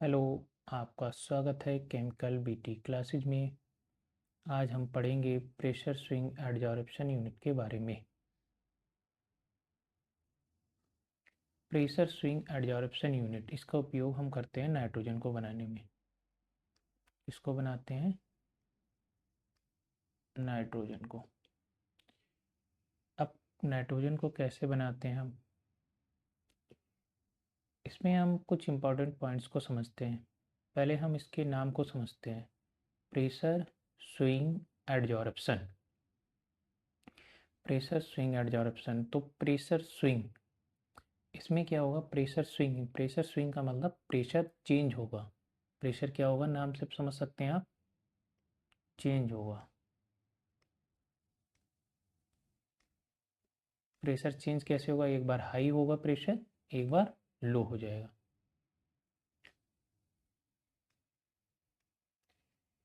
Hello. आपका स्वागत है केमिकल बीटी क्लासेज में। आज हम पढ़ेंगे प्रेशर स्विंग एडजॉर्प्शन यूनिट के बारे में। प्रेशर स्विंग एडजॉर्प्शन यूनिट, इसका उपयोग हम करते हैं नाइट्रोजन को बनाने में। इसको बनाते हैं नाइट्रोजन को। अब नाइट्रोजन को कैसे बनाते हैं हम, इसमें हम कुछ इम्पोर्टेंट पॉइंट्स को समझते हैं। पहले हम इसके नाम को समझते हैं, pressure swing adsorption. Pressure swing adsorption, तो प्रेशर स्विंग, इसमें क्या होगा, प्रेशर स्विंग। प्रेशर स्विंग का मतलब प्रेशर चेंज होगा। प्रेशर क्या होगा, नाम से समझ सकते हैं आप, चेंज होगा। प्रेशर चेंज कैसे होगा, एक बार हाई होगा प्रेशर, एक बार लो हो जाएगा।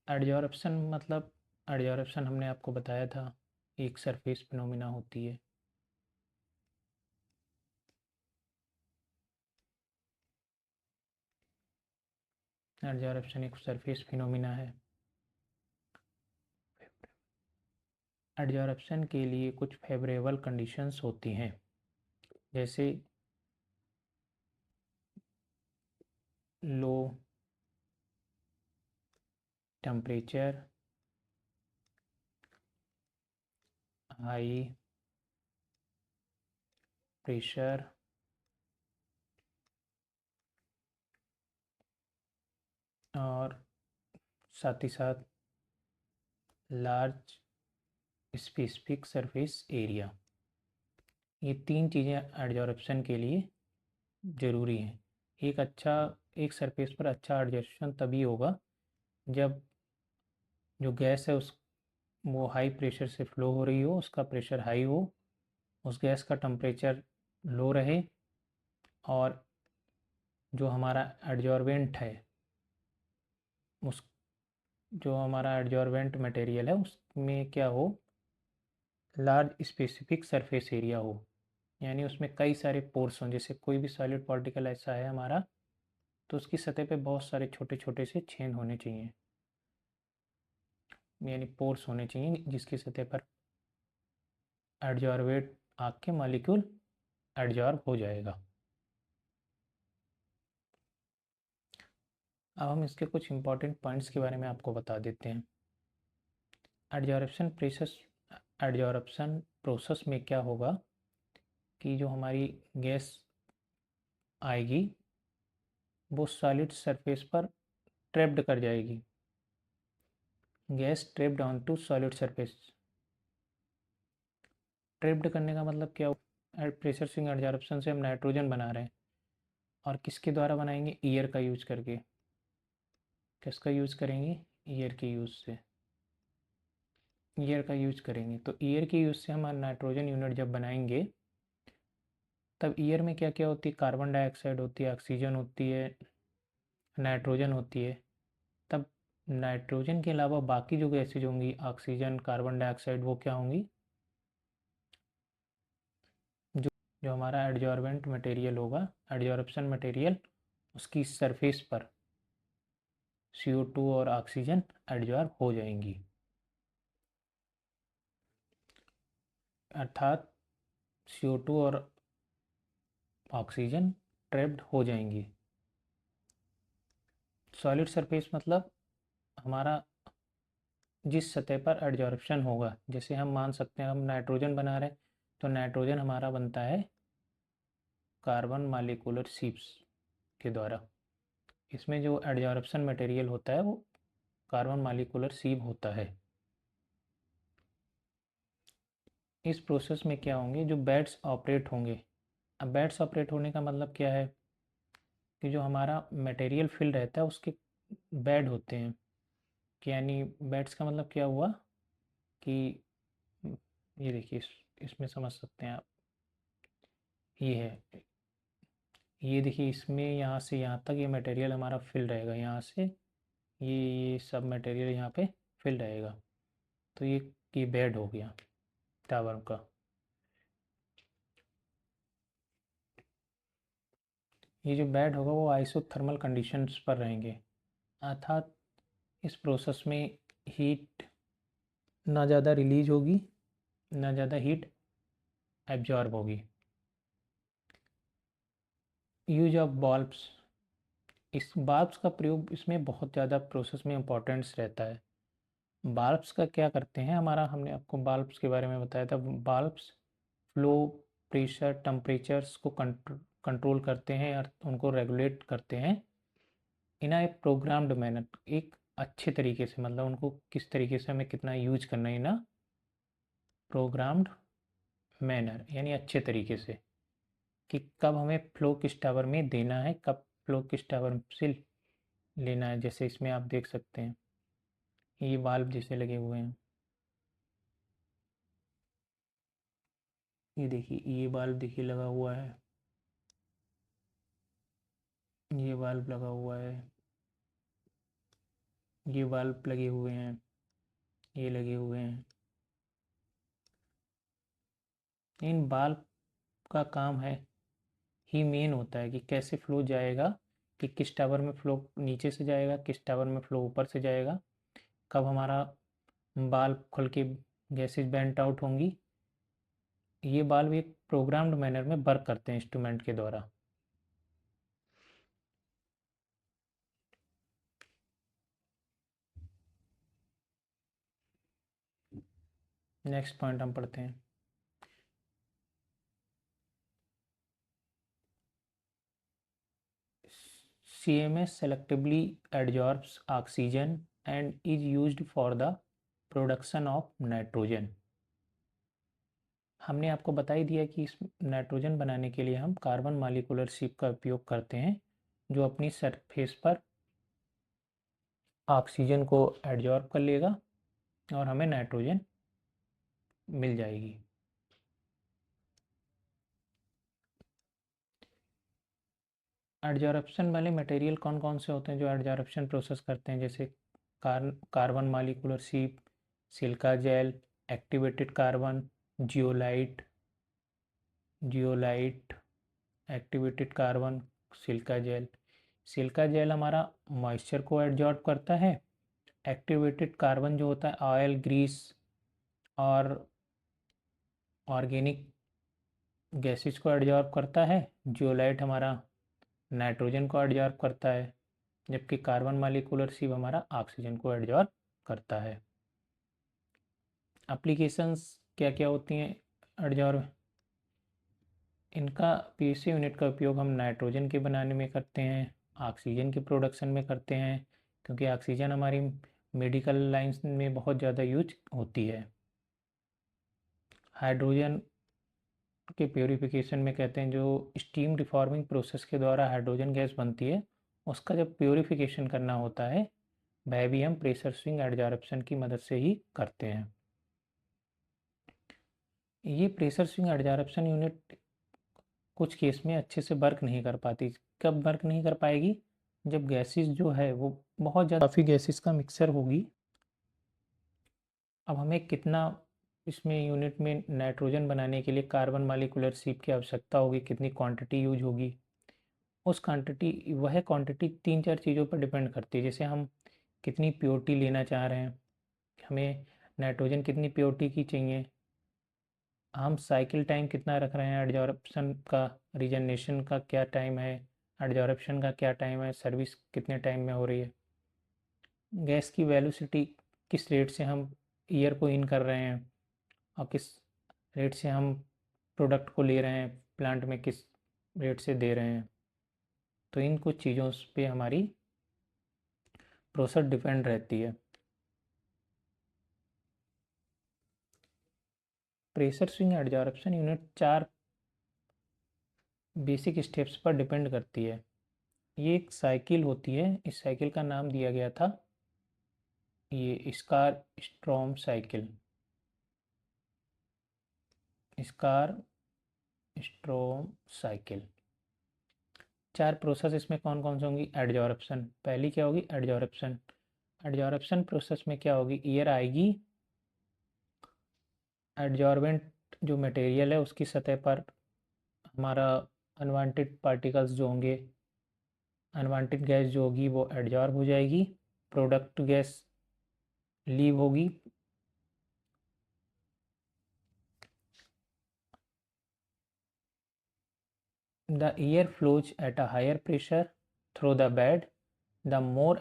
एडजॉर्प्शन मतलब, एडजॉर्प्शन हमने आपको बताया था, एक सरफेस फिनोमिना होती है। एडजॉर्प्शन एक सरफेस फिनोमिना है। एडजॉर्प्शन के लिए कुछ फेवरेबल कंडीशंस होती हैं, जैसे लो टेम्परेचर, हाई प्रेशर, और साथ ही साथ लार्ज स्पेसिफिक सरफेस एरिया। ये तीन चीज़ें एडजॉर्प्शन के लिए ज़रूरी हैं। एक सरफेस पर अच्छा एडजॉर्प्शन तभी होगा जब जो गैस है उस वो हाई प्रेशर से फ्लो हो रही हो, उसका प्रेशर हाई हो, उस गैस का टेम्परेचर लो रहे, और जो हमारा एडजॉर्बेंट है, उस जो हमारा एडजॉर्बेंट मटेरियल है उसमें क्या हो, लार्ज स्पेसिफिक सरफेस एरिया हो, यानी उसमें कई सारे पोर्स हों। जैसे कोई भी सॉलिड पार्टिकल ऐसा है हमारा, तो उसकी सतह पे बहुत सारे छोटे छोटे से छेद होने चाहिए, यानी पोर्स होने चाहिए, जिसकी सतह पर एडजॉर्बेट आके मॉलिक्यूल एडजॉर्ब हो जाएगा। अब हम इसके कुछ इंपॉर्टेंट पॉइंट्स के बारे में आपको बता देते हैं। एडजॉर्प्शन प्रोसेस में क्या होगा कि जो हमारी गैस आएगी वो सॉलिड सरफेस पर ट्रैप्ड कर जाएगी। Gas trapped on to solid surface. Trapped करने का मतलब क्या हो, प्रेशर स्विंग एडजॉर्प्शन से हम नाइट्रोजन बना रहे हैं, और किसके द्वारा बनाएंगे, ईयर का यूज करके। किसका यूज़ करेंगे, ईयर के यूज़ से। ईयर का यूज करेंगे, तो ईयर के यूज़ से हम नाइट्रोजन यूनिट जब बनाएंगे, तब ईयर में क्या क्या होती है, कार्बन डाइऑक्साइड होती है, ऑक्सीजन होती है, नाइट्रोजन होती है। तब नाइट्रोजन के अलावा बाकी जो गैसेज होंगी, ऑक्सीजन, कार्बन डाइऑक्साइड, वो क्या होंगी, जो जो हमारा एडजॉर्बेंट मटेरियल होगा, एडजॉर्प्शन मटेरियल, उसकी सरफेस पर CO2 और ऑक्सीजन एडजॉर्ब हो जाएंगी। अर्थात CO2 और ऑक्सीजन ट्रैप्ड हो जाएंगी। सॉलिड सरफेस मतलब हमारा जिस सतह पर एडजॉर्प्शन होगा, जैसे हम मान सकते हैं हम नाइट्रोजन बना रहे हैं, तो नाइट्रोजन हमारा बनता है कार्बन मालिकुलर शीप्स के द्वारा। इसमें जो एडजॉर्प्शन मटेरियल होता है वो कार्बन मालिकुलर शीप होता है। इस प्रोसेस में क्या होंगे, जो बेड्स ऑपरेट होंगे। अब बेड्स ऑपरेट होने का मतलब क्या है कि जो हमारा मटेरियल फिल रहता है उसके बेड होते हैं, कि यानी बेड्स का मतलब क्या हुआ कि ये देखिए, इसमें समझ सकते हैं आप, ये है, ये देखिए, इसमें यहाँ से यहाँ तक ये मटेरियल हमारा फिल रहेगा, यहाँ से ये सब मटेरियल यहाँ पे फिल रहेगा। तो ये बेड हो गया टावर का। ये जो बेड होगा वो आइसोथर्मल कंडीशंस पर रहेंगे, अर्थात इस प्रोसेस में हीट ना ज़्यादा रिलीज होगी ना ज़्यादा हीट एब्जॉर्ब होगी। यूज ऑफ बल्ब्स, इस बल्ब्स का प्रयोग इसमें बहुत ज़्यादा प्रोसेस में इम्पोर्टेंस रहता है। बल्ब्स का क्या करते हैं, हमने आपको बल्ब्स के बारे में बताया था। बल्ब्स फ्लो, प्रेशर, टेम्परेचर्स को कंट्रोल करते हैं और उनको रेगुलेट करते हैं इन ए प्रोग्राम्ड मैनर, एक अच्छे तरीके से, मतलब उनको किस तरीके से हमें कितना यूज करना है, इन अ प्रोग्राम्ड मैनर, यानी अच्छे तरीके से, कि कब हमें फ्लो किस टावर में देना है, कब फ्लो किस टावर से लेना है। जैसे इसमें आप देख सकते हैं ये वाल्व जैसे लगे हुए हैं, ये देखिए ये वाल्व देखिए लगा हुआ है, ये वाल्व लगा हुआ है, ये वाल्व लगे हुए हैं, ये लगे हुए हैं। इन वाल्व का काम है ही मेन होता है कि कैसे फ्लो जाएगा, कि किस टावर में फ्लो नीचे से जाएगा, किस टावर में फ्लो ऊपर से जाएगा, कब हमारा वाल्व खुल के गैसेज बेंट आउट होंगी। ये वाल्व एक प्रोग्राम्ड मैनर में वर्क करते हैं इंस्ट्रूमेंट के द्वारा। नेक्स्ट पॉइंट हम पढ़ते हैं। CMS selectively adsorbs oxygen and is used for the production of nitrogen। हमने आपको बता ही दिया कि इस नाइट्रोजन बनाने के लिए हम कार्बन मॉलिक्यूलर शिप का उपयोग करते हैं, जो अपनी सरफेस पर ऑक्सीजन को एडजॉर्ब कर लेगा और हमें नाइट्रोजन मिल जाएगी। एडजॉर्प्शन वाले मटेरियल कौन कौन से होते हैं जो एडजॉर्प्शन प्रोसेस करते हैं, जैसे carbon molecular ship, silica gel, activated carbon, zeolite, activated carbon, silica gel. Silica gel हमारा मॉइस्चर को एडजॉर्ब करता है, एक्टिवेटेड कार्बन जो होता है ऑयल, ग्रीस और ऑर्गेनिक गैसेज को एडजॉर्ब करता है। जियोलाइट हमारा नाइट्रोजन को एडजॉर्ब करता है, जबकि कार्बन मॉलिक्यूलर शिप हमारा ऑक्सीजन को एडजॉर्ब करता है। एप्लीकेशंस क्या क्या होती हैं एडजॉर्ब, इनका पीएसए यूनिट का उपयोग हम नाइट्रोजन के बनाने में करते हैं, ऑक्सीजन के प्रोडक्शन में करते हैं, क्योंकि ऑक्सीजन हमारी मेडिकल लाइंस में बहुत ज़्यादा यूज होती है। हाइड्रोजन के प्योरीफिकेशन में कहते हैं, जो स्टीम रिफॉर्मिंग प्रोसेस के द्वारा हाइड्रोजन गैस बनती है, उसका जब प्योरीफिकेशन करना होता है वह भी हम प्रेशर स्विंग एडजॉर्प्शन की मदद से ही करते हैं। ये प्रेशर स्विंग एडजॉर्प्शन यूनिट कुछ केस में अच्छे से वर्क नहीं कर पाती। कब वर्क नहीं कर पाएगी, जब गैसेस जो है वो बहुत ज़्यादा, काफ़ी गैसेस का मिक्सर होगी। अब हमें कितना इसमें यूनिट में नाइट्रोजन बनाने के लिए कार्बन मॉलिक्यूलर शिप की आवश्यकता होगी, कितनी क्वांटिटी यूज होगी, उस क्वांटिटी वह क्वांटिटी तीन चार चीज़ों पर डिपेंड करती है। जैसे हम कितनी प्योरिटी लेना चाह रहे हैं, हमें नाइट्रोजन कितनी प्योरिटी की चाहिए, हम साइकिल टाइम कितना रख रहे हैं एडजॉर्प्शन का, रीजनरेशन का क्या टाइम है, एडजॉर्प्शन का क्या टाइम है, सर्विस कितने टाइम में हो रही है, गैस की वेलोसिटी किस रेट से हम ईयर को इन कर रहे हैं, और किस रेट से हम प्रोडक्ट को ले रहे हैं, प्लांट में किस रेट से दे रहे हैं। तो इन कुछ चीज़ों पे हमारी प्रोसेस डिपेंड रहती है। Pressure swing adsorption unit 4 basic steps पर डिपेंड करती है। ये एक साइकिल होती है, इस साइकिल का नाम दिया गया था ये scar storm cycle, scar storm cycle. 4 process इसमें कौन कौन से होंगी, एडजॉर्प्शन, पहली क्या होगी एडजॉर्प्शन। एडजॉर्प्शन प्रोसेस में क्या होगी, एयर आएगी, एडजॉर्बेंट जो मटेरियल है उसकी सतह पर हमारा अनवांटेड पार्टिकल्स जो होंगे अनवांटेड गैस जो होगी वो एडजॉर्ब हो जाएगी, प्रोडक्ट गैस लीव होगी। The air flows at a higher pressure through the bed. The more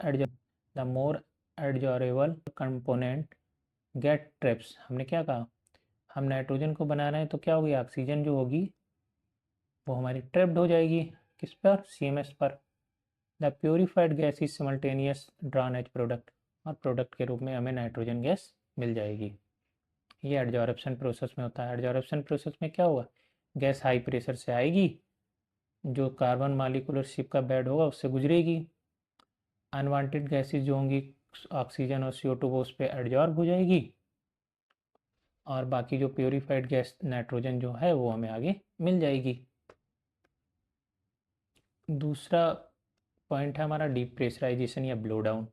adsorbable component get traps। हमने क्या कहा, हम नाइट्रोजन को बना रहे हैं तो क्या होगी, ऑक्सीजन जो होगी वो हमारी ट्रैप्ड हो जाएगी, किस पर, CMS पर। The purified gas is simultaneous drawn as product, और प्रोडक्ट के रूप में हमें नाइट्रोजन गैस मिल जाएगी। ये एडजॉर्प्शन प्रोसेस में होता है। एडजॉर्प्शन प्रोसेस में क्या होगा, गैस हाई प्रेशर से आएगी, जो कार्बन मालिकुलर शिप का बेड होगा उससे गुजरेगी, अनवांटेड गैसेज जो होंगी ऑक्सीजन और CO2 वो उस पर एडजॉर्ब हो जाएगी, और बाकी जो प्योरीफाइड गैस नाइट्रोजन जो है वो हमें आगे मिल जाएगी। दूसरा पॉइंट है हमारा डीप प्रेशराइजेशन या ब्लो डाउन।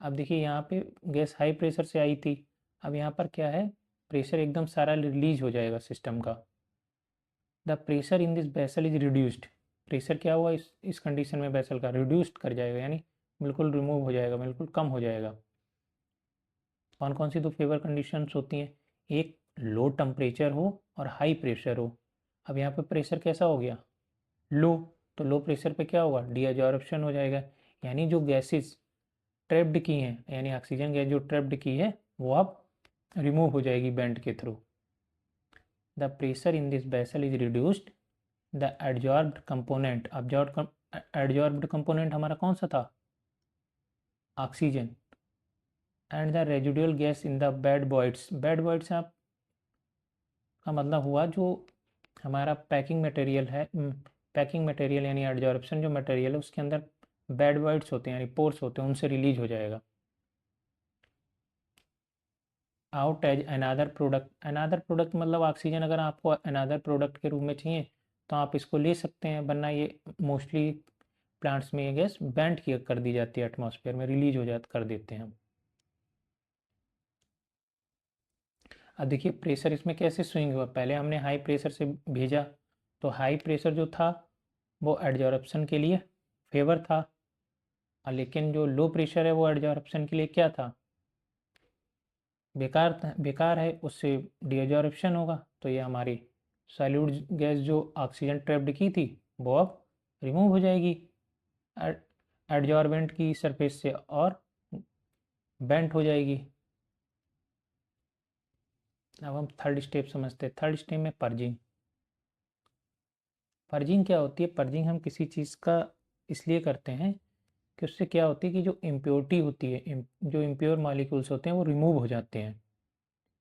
अब देखिए यहाँ पे गैस हाई प्रेशर से आई थी, अब यहाँ पर क्या है, प्रेशर एकदम सारा रिलीज हो जाएगा सिस्टम का। The pressure in this vessel is reduced. Pressure क्या हुआ इस कंडीशन में वेसल का, रिड्यूस्ड कर जाएगा, यानी बिल्कुल रिमूव हो जाएगा, बिल्कुल कम हो जाएगा। कौन कौन सी दो फेवर कंडीशंस होती हैं, एक लो टेम्परेचर हो और हाई प्रेशर हो। अब यहाँ पे प्रेशर कैसा हो गया, लो, तो लो प्रेशर पे क्या होगा, डीएब्जॉर्प्शन हो जाएगा, यानी जो गैसेस ट्रैप्ड की हैं, यानी ऑक्सीजन गैस जो ट्रैप्ड की है वो अब रिमूव हो जाएगी बेंट के through. The pressure in this vessel is reduced, the adsorbed component, adsorbed component हमारा कौन सा था, oxygen, and the residual gas in the bed voids. Bed voids आप का मतलब हुआ जो हमारा पैकिंग मटेरियल है, पैकिंग मटेरियल यानी एडजॉर्प्शन जो मटेरियल है उसके अंदर बेड वॉइड्स होते हैं यानी पोर्स होते हैं, उनसे रिलीज हो जाएगा। आउट एज अनादर प्रोडक्ट, अनादर प्रोडक्ट मतलब ऑक्सीजन अगर आपको अनादर प्रोडक्ट के रूप में चाहिए तो आप इसको ले सकते हैं, वरना ये मोस्टली प्लांट्स में ये गैस बैंड की कर दी जाती है, एटमॉस्फेयर में रिलीज हो जाता कर देते हैं हम। अब देखिए प्रेशर इसमें कैसे स्विंग हुआ, पहले हमने हाई प्रेशर से भेजा तो हाई प्रेशर जो था वो एडजॉर्प्शन के लिए फेवर था, और लेकिन जो लो प्रेशर है वो एडजॉर्प्शन के लिए क्या था, बेकार है, उससे डीएब्जॉर्प्शन होगा। तो ये हमारी सॉल्यूट गैस जो ऑक्सीजन ट्रैप्ड की थी वो अब रिमूव हो जाएगी एडजॉर्बेंट की सरफेस से और बेंट हो जाएगी। अब हम थर्ड स्टेप समझते हैं। थर्ड स्टेप में पर्जिंग। पर्जिंग क्या होती है, पर्जिंग हम किसी चीज़ का इसलिए करते हैं कि उससे क्या होती है कि जो इम्प्योरिटी होती है, जो इम्प्योर मॉलिक्यूल्स होते हैं वो रिमूव हो जाते हैं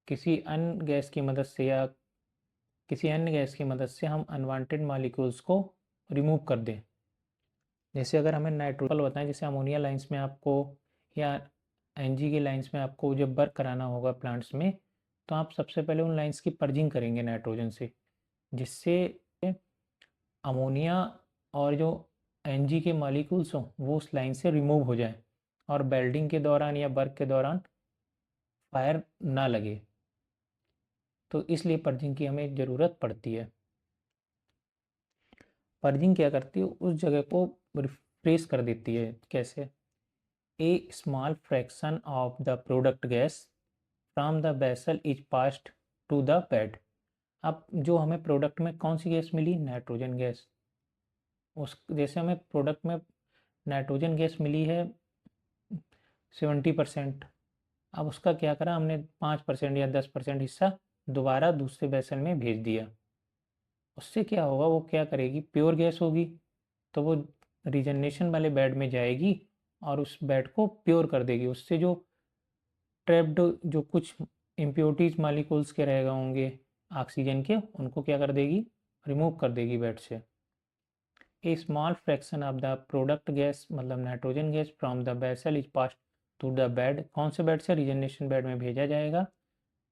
किसी अन्य गैस की मदद से, या किसी अन्य गैस की मदद से हम अनवांटेड मॉलिक्यूल्स को रिमूव कर दें। जैसे अगर हमें नाइट्रोजन बताएं, जैसे अमोनिया लाइंस में आपको या एनजी की लाइंस में आपको जब वर्क कराना होगा प्लांट्स में, तो आप सबसे पहले उन लाइंस की पर्जिंग करेंगे नाइट्रोजन से, जिससे अमोनिया और जो एनजी के मॉलिक्यूल्स हों वो उस लाइन से रिमूव हो जाए और वेल्डिंग के दौरान या वर्क के दौरान फायर ना लगे। तो इसलिए पर्जिंग की हमें ज़रूरत पड़ती है। पर्जिंग क्या करती है, उस जगह को रिफ्रेश कर देती है। कैसे, a small fraction of the product gas from the vessel is passed to the bed. अब जो हमें प्रोडक्ट में कौन सी गैस मिली, नाइट्रोजन गैस, उस जैसे हमें प्रोडक्ट में नाइट्रोजन गैस मिली है 70%, अब उसका क्या करा हमने, 5% या 10% हिस्सा दोबारा दूसरे वेसल में भेज दिया। उससे क्या होगा, वो क्या करेगी, प्योर गैस होगी तो वो रीजनरेशन वाले बेड में जाएगी और उस बेड को प्योर कर देगी। उससे जो ट्रैप्ड जो कुछ इम्प्योरिटीज मालिक्यूल्स के रहेगा होंगे ऑक्सीजन के, उनको क्या कर देगी, रिमूव कर देगी बेड से। A small fraction of the product gas मतलब nitrogen gas from the vessel is pass to the bed, कौन से बेड से, रीजनरेशन बेड में भेजा जाएगा।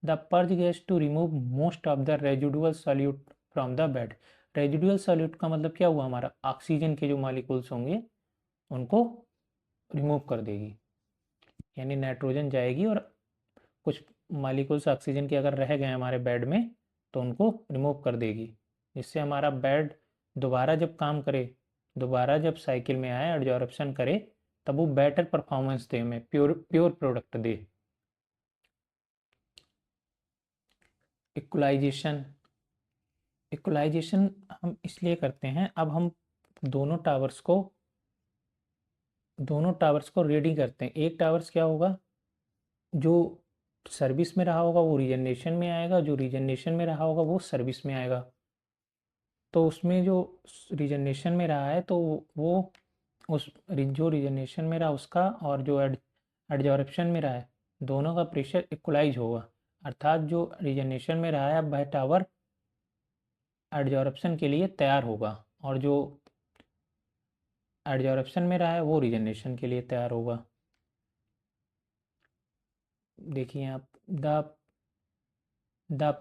The purge gas to remove most of the residual solute from the bed. Residual solute का मतलब क्या हुआ, हमारा ऑक्सीजन के जो मालिक्यूल्स होंगे उनको रिमूव कर देगी, यानी नाइट्रोजन जाएगी और कुछ मालिक्यूल्स ऑक्सीजन के अगर रह गए हमारे बेड में तो उनको रिमूव कर देगी, जिससे हमारा बेड दोबारा जब काम करे दोबारा जब साइकिल में आए, एडजॉर्प्शन करे, तब वो बेटर परफॉर्मेंस दे, हमें प्योर प्योर प्रोडक्ट दे। इक्वलाइजेशन, इक्वलाइजेशन हम इसलिए करते हैं, अब हम दोनों टावर्स को रेडी करते हैं। एक टावर्स क्या होगा, जो सर्विस में रहा होगा वो रीजनरेशन में आएगा, जो रीजनरेशन में रहा होगा वो सर्विस में आएगा। तो उसमें जो रीजनरेशन में रहा है, तो वो जो रीजनरेशन में रहा उसका, और जो एडजॉर्प्शन में रहा है, दोनों का प्रेशर इक्वलाइज होगा। अर्थात जो रीजनरेशन में रहा है, अब वह टावर एडजॉर्प्शन के लिए तैयार होगा, और जो एडजॉर्प्शन में रहा है वो रीजनरेशन के लिए तैयार होगा। देखिए आप, the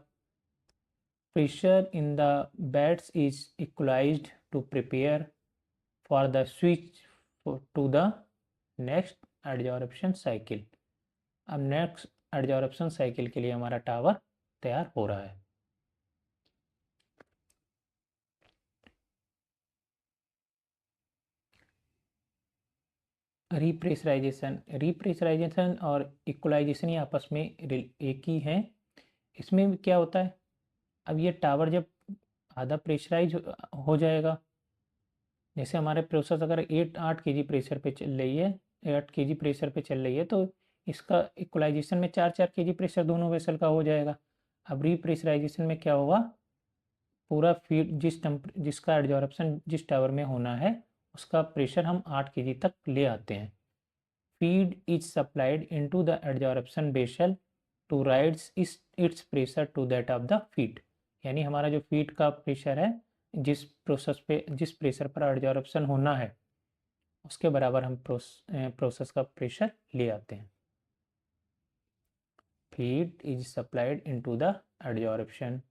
pressure in the beds is equalized to prepare for the switch to the next adsorption cycle। अब नेक्स्ट एडजॉर्प्शन साइकिल के लिए हमारा टावर तैयार हो रहा है। रीप्रेशराइजेशन और इक्वलाइजेशन ये आपस में एक ही हैं। इसमें क्या होता है, अब ये टावर जब आधा प्रेशराइज हो जाएगा, जैसे हमारे प्रोसेस अगर 8 kg प्रेशर पे चल रही है, 8 kg प्रेशर पे चल रही है, तो इसका इक्वलाइजेशन में 4 kg प्रेशर दोनों वेसल का हो जाएगा। अब रीप्रेशराइजेशन में क्या होगा, पूरा फीड जिसका एडजॉर्प्शन जिस टावर में होना है, उसका प्रेशर हम 8 kg तक ले आते हैं। Feed is supplied into the adsorption vessel to raise its pressure to that of the feed. यानी हमारा जो फीड का प्रेशर है, जिस प्रेशर पर एडजॉर्प्शन होना है, उसके बराबर हम प्रोसेस का प्रेशर ले आते हैं। Feed is supplied into the adsorption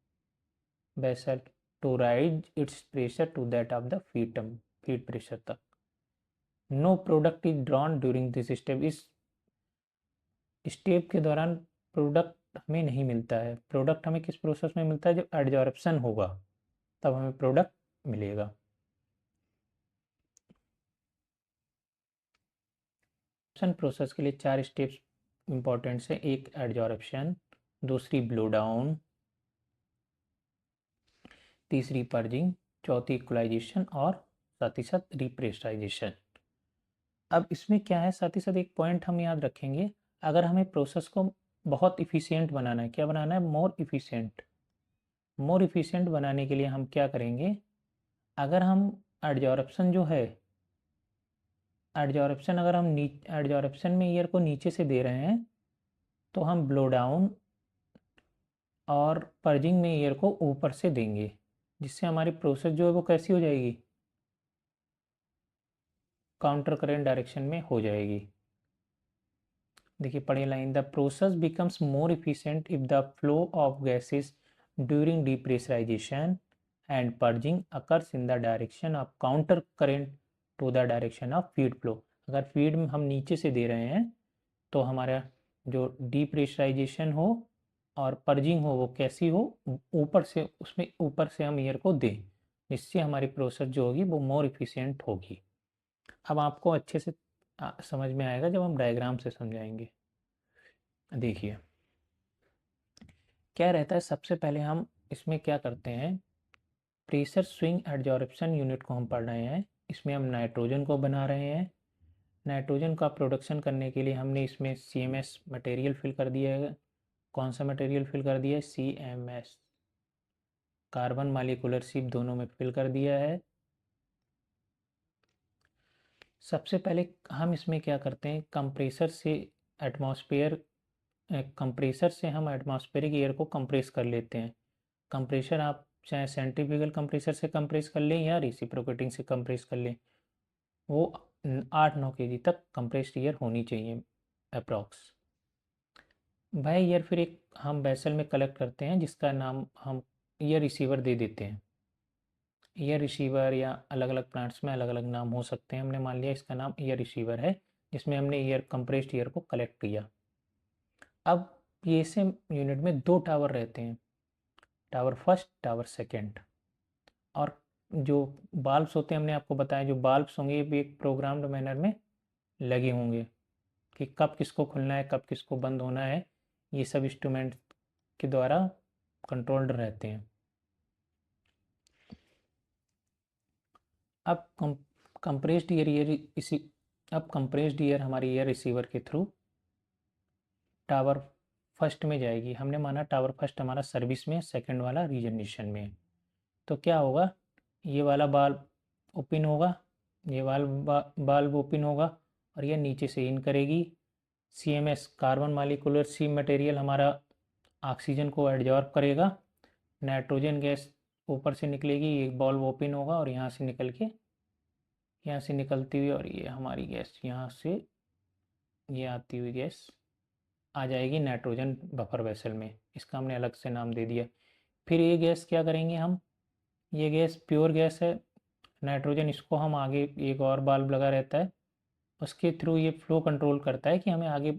vessel to raise its pressure to that of the feed pressure तक। No product is drawn during this step. इस स्टेप के दौरान प्रोडक्ट हमें नहीं मिलता है। प्रोडक्ट हमें किस प्रोसेस में मिलता है, जब एडजॉर्प्शन होगा तब हमें प्रोडक्ट मिलेगा। प्रोसेस के लिए 4 स्टेप्स इंपॉर्टेंट है। एक एडजॉर्प्शन, दूसरी ब्लो डाउन, तीसरी पर्जिंग, चौथी इक्वलाइजेशन, और साथ ही साथ रिप्रेशराइजेशन। अब इसमें क्या है, साथ ही साथ एक पॉइंट हम याद रखेंगे, अगर हमें प्रोसेस को बहुत इफ़िशियंट बनाना है, क्या बनाना है, मोर इफ़िशियंट बनाने के लिए हम क्या करेंगे, अगर हम एडजॉर्प्शन जो है, अगर हम एडजॉर्प्शन में ईयर को नीचे से दे रहे हैं, तो हम ब्लो डाउन और पर्जिंग में ईयर को ऊपर से देंगे, जिससे हमारी प्रोसेस जो है वो कैसी हो जाएगी, काउंटर करेंट डायरेक्शन में हो जाएगी। देखिए पढ़िए line, the process becomes more efficient if the flow of gases during depressurization and purging occurs in the direction of counter current to the direction of feed flow. अगर feed हम नीचे से दे रहे हैं, तो हमारा जो डीप्रेशराइजेशन हो और पर्जिंग हो वो कैसी हो, ऊपर से, उसमें ऊपर से हम एयर को दें, जिससे हमारी प्रोसेस जो होगी वो मोर इफिशिएंट होगी। अब आपको अच्छे से समझ में आएगा जब हम डायग्राम से समझाएंगे। देखिए क्या रहता है, सबसे पहले हम इसमें क्या करते हैं, प्रेशर स्विंग एडजॉर्प्शन यूनिट को हम पढ़ रहे हैं। इसमें हम नाइट्रोजन को बना रहे हैं। नाइट्रोजन का प्रोडक्शन करने के लिए हमने इसमें CMS मटेरियल फिल कर दिया है। कौन सा मटेरियल फिल कर दिया है, CMS, कार्बन मालिकुलर शिप दोनों में फिल कर दिया है। सबसे पहले हम इसमें क्या करते हैं, कंप्रेसर से हम एटमॉस्फेरिक एयर को कंप्रेस कर लेते हैं। कंप्रेशर आप चाहे सेंट्रीफ्यूगल कंप्रेसर से कंप्रेस कर लें या रेसिप्रोकेटिंग से कंप्रेस कर लें, वो 8-9 kg तक कंप्रेस्ड एयर होनी चाहिए अप्रॉक्स। वह एयर फिर एक हम वेसल में कलेक्ट करते हैं, जिसका नाम हम एयर रिसीवर दे देते हैं। एयर रिसीवर या अलग अलग प्लांट्स में अलग अलग नाम हो सकते हैं, हमने मान लिया इसका नाम एयर रिसीवर है, जिसमें हमने कंप्रेस्ड एयर को कलेक्ट किया। अब PSM यूनिट में 2 टावर रहते हैं, टावर फर्स्ट, टावर सेकेंड। और जो बाल्ब्स होते हैं हमने आपको बताया, जो बाल्ब्स होंगे ये भी एक प्रोग्राम्ड मैनर में लगे होंगे कि कब किसको खुलना है कब किसको बंद होना है, ये सब इंस्ट्रूमेंट के द्वारा कंट्रोल्ड रहते हैं। अब कंप्रेस्ड ईयर हमारी ईयर रिसीवर के थ्रू टावर फर्स्ट में जाएगी। हमने माना टावर फर्स्ट हमारा सर्विस में, सेकंड वाला रीजनरेशन में। तो क्या होगा, ये वाला बाल्ब ओपन होगा, ये बाल्ब ओपन होगा और ये नीचे से इन करेगी। CMS कार्बन मालिकुलर सी मटेरियल हमारा ऑक्सीजन को एब्जॉर्ब करेगा, नाइट्रोजन गैस ऊपर से निकलेगी, एक बॉल्व ओपन होगा और यहाँ से निकल के यहाँ से निकलती हुई और ये हमारी गैस यहाँ से ये आती हुई गैस आ जाएगी नाइट्रोजन बफर वेसल में। इसका हमने अलग से नाम दे दिया। फिर ये गैस क्या करेंगे हम, ये गैस प्योर गैस है, नाइट्रोजन इसको हम आगे एक और बाल्ब लगा रहता है उसके थ्रू ये फ्लो कंट्रोल करता है कि हमें आगे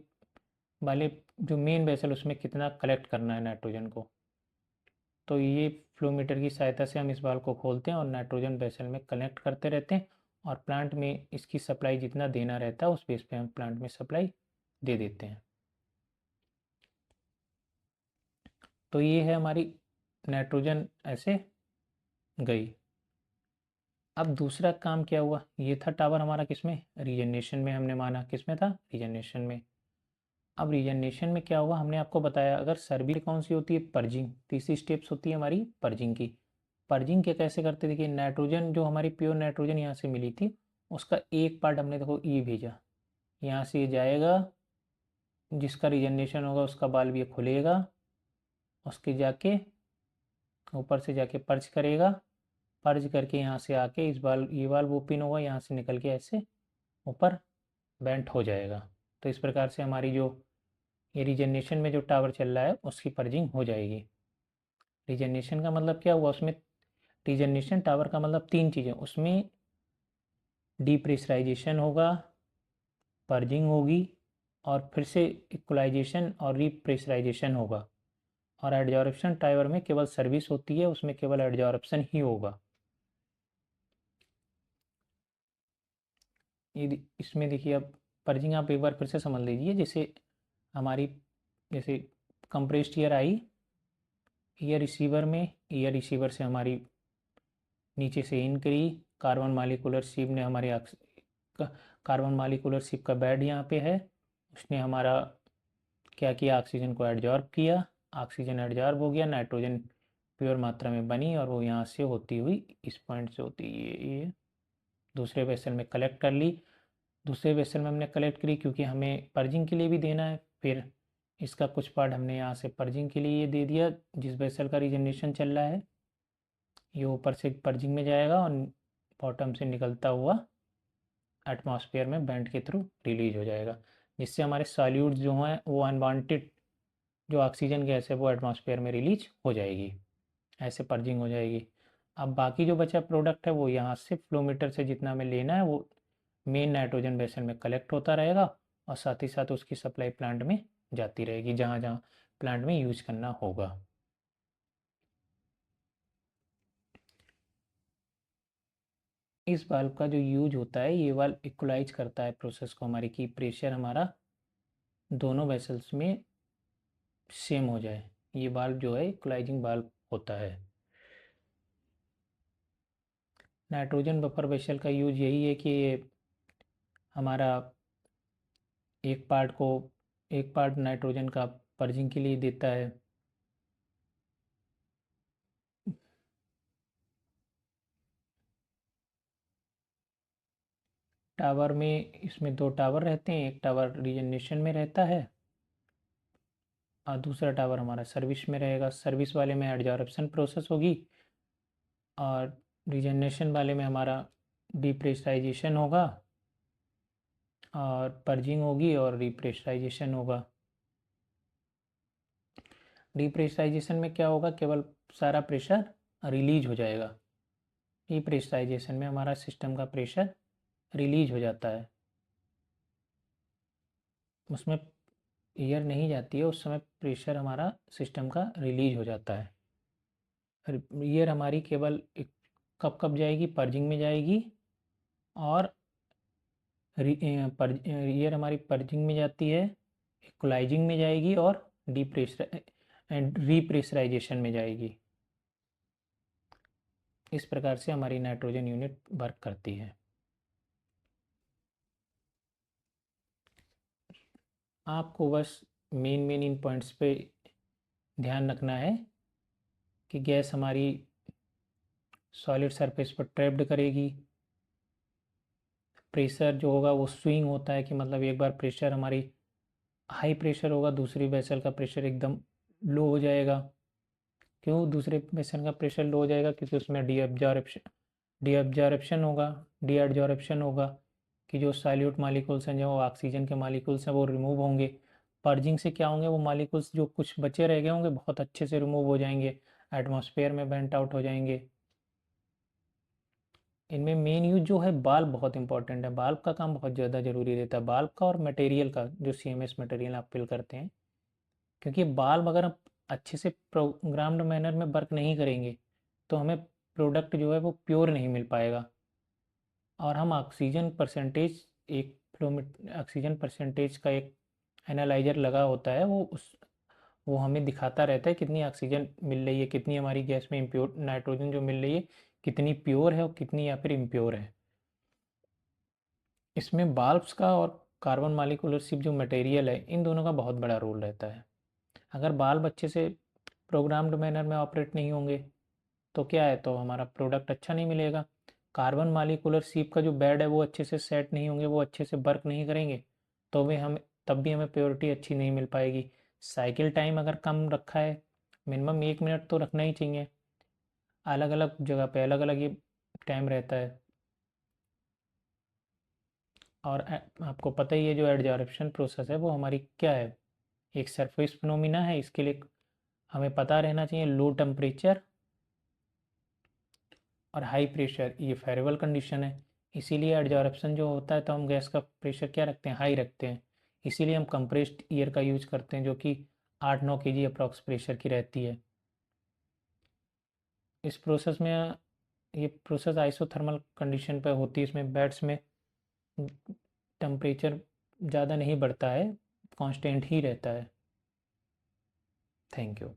वाले जो मेन वेसल उसमें कितना कलेक्ट करना है नाइट्रोजन को। तो ये फ्लो मीटर की सहायता से हम इस बाल्ब को खोलते हैं और नाइट्रोजन वेसल में कलेक्ट करते रहते हैं और प्लांट में इसकी सप्लाई जितना देना रहता है उस बेस पे हम प्लांट में सप्लाई दे देते हैं। तो ये है हमारी नाइट्रोजन ऐसे गई। अब दूसरा काम क्या हुआ, ये था टावर हमारा किसमें, रीजनरेशन में, हमने माना किसमें था, रीजनरेशन में। अब रीजनरेशन में क्या हुआ, हमने आपको बताया अगर सर्विस कौन सी होती है, पर्जिंग, तीसरी स्टेप्स होती है हमारी पर्जिंग की। पर्जिंग के कैसे करते, देखिए नाइट्रोजन जो हमारी प्योर नाइट्रोजन यहाँ से मिली थी उसका एक पार्ट हमने देखो ये भेजा, यहाँ से ये जाएगा, जिसका रीजनरेशन होगा उसका बाल्ब ये खुलेगा, उसके जाके ऊपर से जाके पर्ज करेगा, पर्ज करके यहाँ से आके इस बाल्ब ये बाल्ब ओपन होगा, यहाँ से निकल के ऐसे ऊपर बेंट हो जाएगा। तो इस प्रकार से हमारी जो ये रीजनरेशन में जो टावर चल रहा है उसकी पर्जिंग हो जाएगी। रीजनरेशन का मतलब क्या हुआ, उसमें रीजनरेशन टावर का मतलब तीन चीज़ें, उसमें डीप्रेशराइजेशन होगा, पर्जिंग होगी और फिर से इक्वलाइजेशन और रीप्रेशराइजेशन होगा। और एडजॉर्प्शन टावर में केवल सर्विस होती है, उसमें केवल एडजॉर्प्शन ही होगा। ये इसमें देखिए अब पर्जिंग आप एक बार फिर से समझ लीजिए, जैसे compressed air eye ear receiver में, ईयर रिसीवर से हमारी नीचे से इन करी, कार्बन मालिकुलर शिप ने हमारे कार्बन मालिकुलर शिप का बेड यहाँ पे है, उसने हमारा क्या किया, ऑक्सीजन को एब्जॉर्ब किया, ऑक्सीजन एब्जॉर्ब हो गया, नाइट्रोजन प्योर मात्रा में बनी और वो यहाँ से होती हुई इस पॉइंट से होती ये दूसरे वेसल में कलेक्ट कर ली। दूसरे वेसल में हमने कलेक्ट करी क्योंकि हमें पर्जिंग के लिए भी देना है, फिर इसका कुछ पार्ट हमने यहाँ से पर्जिंग के लिए ये दे दिया, जिस वेसल का रीजनरेशन चल रहा है ये ऊपर से पर्जिंग में जाएगा और बॉटम से निकलता हुआ एटमॉस्फेयर में बैंड के थ्रू रिलीज हो जाएगा, जिससे हमारे सॉल्यूट जो हैं वो अनवांटेड जो ऑक्सीजन गैस है वो एटमॉस्फेयर में रिलीज हो जाएगी, ऐसे पर्जिंग हो जाएगी। अब बाकी जो बचा प्रोडक्ट है वो यहाँ से फ्लोमीटर से जितना हमें लेना है वो मेन नाइट्रोजन बेसल में कलेक्ट होता रहेगा और साथ ही साथ उसकी सप्लाई प्लांट में जाती रहेगी जहाँ जहाँ प्लांट में यूज करना होगा। इस वाल्व का जो यूज होता है, ये वाल्व इक्वलाइज करता है प्रोसेस को हमारी, की प्रेशर हमारा दोनों वेसल्स में सेम हो जाए। ये वाल्व जो है इक्वलाइजिंग वाल्व होता है। नाइट्रोजन बफर वेसल का यूज यही है कि ये हमारा एक पार्ट को एक पार्ट नाइट्रोजन का पर्जिंग के लिए देता है। टावर में इसमें दो टावर रहते हैं, एक टावर रीजनरेशन में रहता है और दूसरा टावर हमारा सर्विस में रहेगा। सर्विस वाले में एडजॉर्प्शन प्रोसेस होगी और रीजनरेशन वाले में हमारा डिप्रेशराइजेशन होगा और पर्जिंग होगी और रिप्रेशराइजेशन होगा। डिप्रेशराइजेशन में क्या होगा, केवल सारा प्रेशर रिलीज हो जाएगा। डिप्रेशराइजेशन में हमारा सिस्टम का प्रेशर रिलीज हो जाता है, उसमें एयर नहीं जाती है, उस समय प्रेशर हमारा सिस्टम का रिलीज हो जाता है। एयर हमारी केवल एक कब कब जाएगी, पर्जिंग में जाएगी और ईयर हमारी पर्जिंग में जाती है, इक्वलाइजिंग में जाएगी और रीप्रेशराइजेशन में जाएगी। इस प्रकार से हमारी नाइट्रोजन यूनिट वर्क करती है। आपको बस मेन इन पॉइंट्स पे ध्यान रखना है कि गैस हमारी सॉलिड सरफेस पर ट्रैप्ड करेगी। प्रेशर जो होगा वो स्विंग होता है कि मतलब एक बार प्रेशर हमारी हाई प्रेशर होगा, दूसरी वेसल का प्रेशर एकदम लो हो जाएगा। क्यों दूसरे वेसल का प्रेशर लो हो जाएगा? क्योंकि उसमें डी एब्जॉर्प्शन होगा कि जो सॉल्यूट मालिक्यूल्स हैं, जो ऑक्सीजन के मालिक्यूल्स हैं, वो रिमूव होंगे। पर्जिंग से क्या होंगे? वो मालिक्यूल्स जो कुछ बचे रह गए होंगे बहुत अच्छे से रिमूव हो जाएंगे, एटमॉस्फेयर में वेंट आउट हो जाएंगे। इनमें मेन यूज जो है, बाल्ब बहुत इंपॉर्टेंट है। बाल्ब का काम बहुत ज़्यादा ज़रूरी रहता है, बाल्ब का और मटेरियल का, जो CMS मटेरियल आप फिल करते हैं। क्योंकि बाल्ब अगर आप अच्छे से प्रोग्राम्ड मैनर में वर्क नहीं करेंगे तो हमें प्रोडक्ट जो है वो प्योर नहीं मिल पाएगा। और हम ऑक्सीजन परसेंटेज, एक ऑक्सीजन परसेंटेज का एक एनालाइजर लगा होता है, वो हमें दिखाता रहता है कितनी ऑक्सीजन मिल रही है, कितनी हमारी गैस में इम्प्योर नाइट्रोजन जो मिल रही है कितनी प्योर है और कितनी या फिर इम्प्योर है। इसमें बाल्ब्स का और कार्बन मॉलिक्यूलर शिप जो मटेरियल है, इन दोनों का बहुत बड़ा रोल रहता है। अगर बाल्ब अच्छे से प्रोग्राम्ड मैनर में ऑपरेट नहीं होंगे तो क्या है, तो हमारा प्रोडक्ट अच्छा नहीं मिलेगा। कार्बन मॉलिक्यूलर शिप का जो बेड है वो अच्छे से सेट नहीं होंगे, वो अच्छे से वर्क नहीं करेंगे तो भी हम तब भी हमें प्योरिटी अच्छी नहीं मिल पाएगी। साइकिल टाइम अगर कम रखा है, मिनिमम 1 मिनट तो रखना ही चाहिए। अलग अलग जगह पे अलग अलग ये टाइम रहता है। और आपको पता ही है जो एडजॉर्प्शन प्रोसेस है वो हमारी क्या है, एक सरफेस फिनोमिना है। इसके लिए हमें पता रहना चाहिए लो टेम्परेचर और हाई प्रेशर, ये फेरेबल कंडीशन है। इसीलिए एडजॉर्प्शन जो होता है तो हम गैस का प्रेशर क्या रखते हैं, हाई रखते हैं। इसीलिए हम कंप्रेस्ड एयर का यूज करते हैं जो कि 8-9 kg अप्रॉक्स प्रेशर की रहती है। इस प्रोसेस में ये प्रोसेस आइसोथर्मल कंडीशन पर होती है। इसमें बेड्स में टेम्परेचर ज़्यादा नहीं बढ़ता है, कांस्टेंट ही रहता है। Thank you.